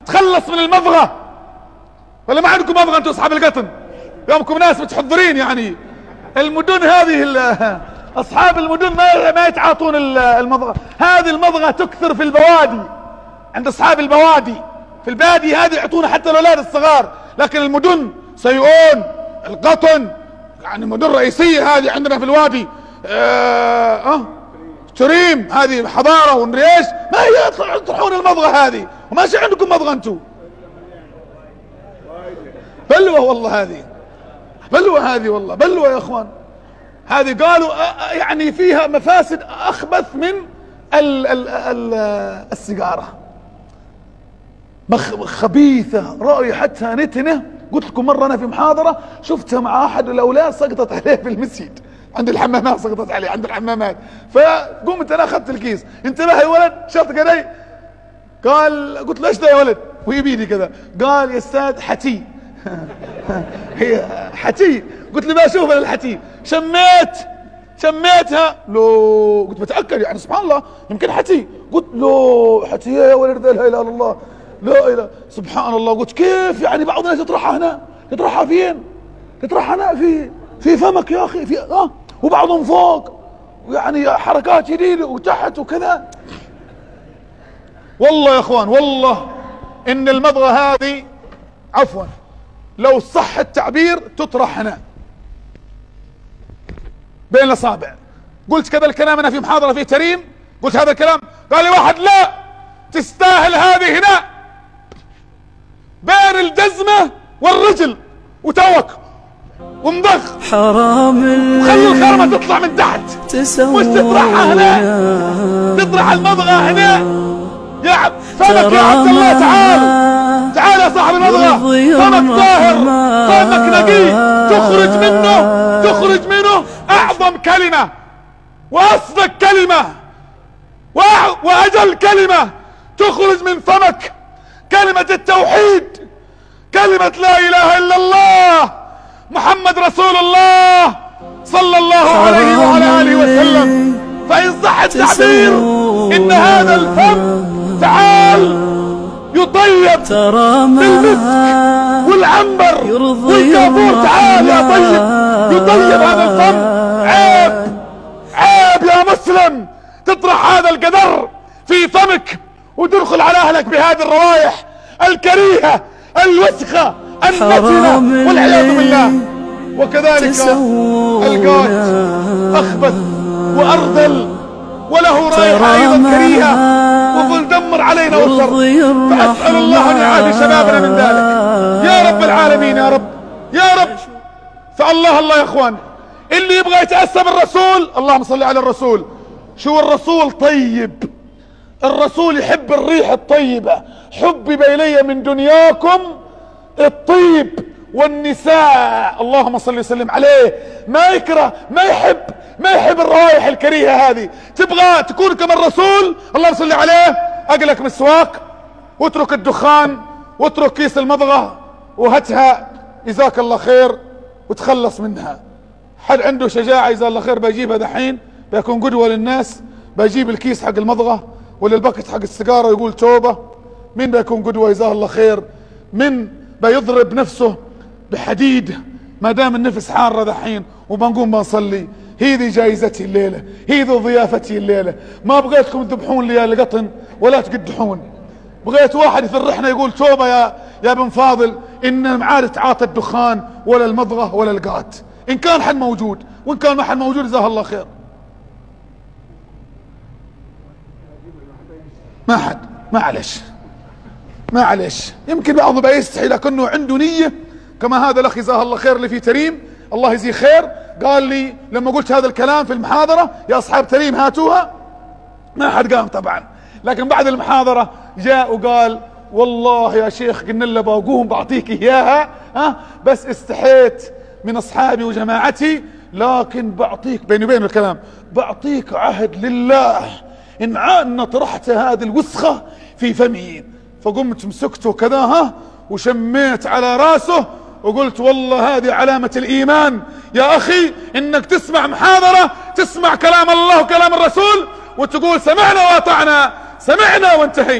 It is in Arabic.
تخلص من المضغة. ولا ما عندكم مضغة انتم اصحاب القطن؟ يومكم ناس متحضرين يعني. المدن هذه اصحاب المدن ما يتعاطون المضغة. هذه المضغة تكثر في البوادي عند اصحاب البوادي. في البادي هذه يعطونها حتى الاولاد الصغار، لكن المدن سيئون القطن يعني مدن رئيسية هذه عندنا في الوادي. تريم هذه حضارة ومدري ايش، ما هي تطرحون المضغة هذه وماشي عندكم مضغة انتم. بلوة والله هذه، بلوة هذه والله، بلوة يا اخوان. هذه قالوا يعني فيها مفاسد اخبث من السيجارة. خبيثة رائحتها نتنة. قلت لكم مرة انا في محاضرة شفتها مع احد الاولاد سقطت عليه في المسجد عند الحمامات، سقطت عليه عند الحمامات. فقمت انا اخذت الكيس، انتبه يا ولد شرط قدي. قال قلت له ايش ده يا ولد؟ وهي بيدي كذا. قال يا استاذ حتي. هي حتي. قلت له بشوف انا الحتي. شميتها. لو قلت متاكد يعني سبحان الله يمكن حتي. قلت له حتي يا ولد لا اله الا الله، لا اله سبحان الله. قلت كيف يعني بعض الناس يطرحها هنا؟ يطرحها فين؟ يطرحها هنا في فمك يا اخي، في وبعضهم فوق يعني حركات جديده وتحت وكذا. والله يا اخوان والله ان المضغه هذه عفوا لو صح التعبير تطرح هنا بين الاصابع. قلت كذا الكلام انا في محاضره في تريم، قلت هذا الكلام. قال لي واحد لا تستاهل هذه هنا بين الجزمه والرجل وتوك ومضخ حرام وخلي الخرمه تطلع من تحت. مش تطرحها هنا، تطرح المضغه هنا. يا فمك يا عبد الله تعال يا صاحب المضغه، فمك طاهر، فمك نقي، تخرج منه اعظم كلمه واصدق كلمه واجل كلمه تخرج من فمك، كلمه التوحيد، كلمه لا اله الا الله محمد رسول الله صلى الله عليه وعلى اله وسلم. فإن صح التعبير إن هذا الفم تعال يطيب بالمسك والعنبر والكافور. تعال يا طيب يطيب هذا الفم. عيب يا مسلم تطرح هذا القدر في فمك وتدخل على أهلك بهذه الروائح الكريهة الوسخة النتنة والعياذ بالله. وكذلك القات أخبث وأرذل وله رائحة أيضا كريهة وقل دمر علينا والشر. فأسأل الله أن يعافي شبابنا من ذلك يا رب العالمين يا رب يا رب. فالله يا إخوان اللي يبغى يتأسى بالرسول اللهم صل على الرسول. شو الرسول طيب، الرسول يحب الريح الطيبة. حبب إلي من دنياكم الطيب والنساء اللهم صل وسلم عليه. ما يكره ما يحب الروائح الكريهة هذه. تبغى تكون كما الرسول اللهم صل عليه، اقلك مسواك واترك الدخان واترك كيس المضغة وهاتها جزاك الله خير وتخلص منها. حد عنده شجاعة جزاه الله خير بيجيبها دحين بيكون قدوة للناس، بيجيب الكيس حق المضغة ولا الباكت حق السيجارة ويقول توبة. مين بيكون قدوة جزاه الله خير؟ من بيضرب نفسه بحديد ما دام النفس حارة دحين وبنقوم بنصلي. هذه جائزتي الليلة، هذه ضيافتي الليلة. ما بغيتكم تذبحون لي القطن ولا تقدحون. بغيت واحد يفرحنا يقول توبة يا بن فاضل ان معاد تعاطى الدخان ولا المضغة ولا القات، ان كان حد موجود، وان كان ما حد موجود جزاه الله خير. ما حد معلش يمكن بعضه بيستحي لكنه عنده نية كما هذا الاخ جزاه الله خير اللي في تريم الله يجزيه خير. قال لي لما قلت هذا الكلام في المحاضرة يا اصحاب تريم هاتوها، ما حد قام طبعا، لكن بعد المحاضرة جاء وقال والله يا شيخ قلنا له بقوم بعطيك اياها بس استحيت من اصحابي وجماعتي، لكن بعطيك بيني وبينه الكلام، بعطيك عهد لله ان عادنا طرحت هذه الوسخة في فمي. فقمت مسكته كذا وشميت على راسه وقلت والله هذه علامة الإيمان يا أخي، إنك تسمع محاضرة تسمع كلام الله وكلام الرسول وتقول سمعنا وأطعنا، سمعنا وانتهينا.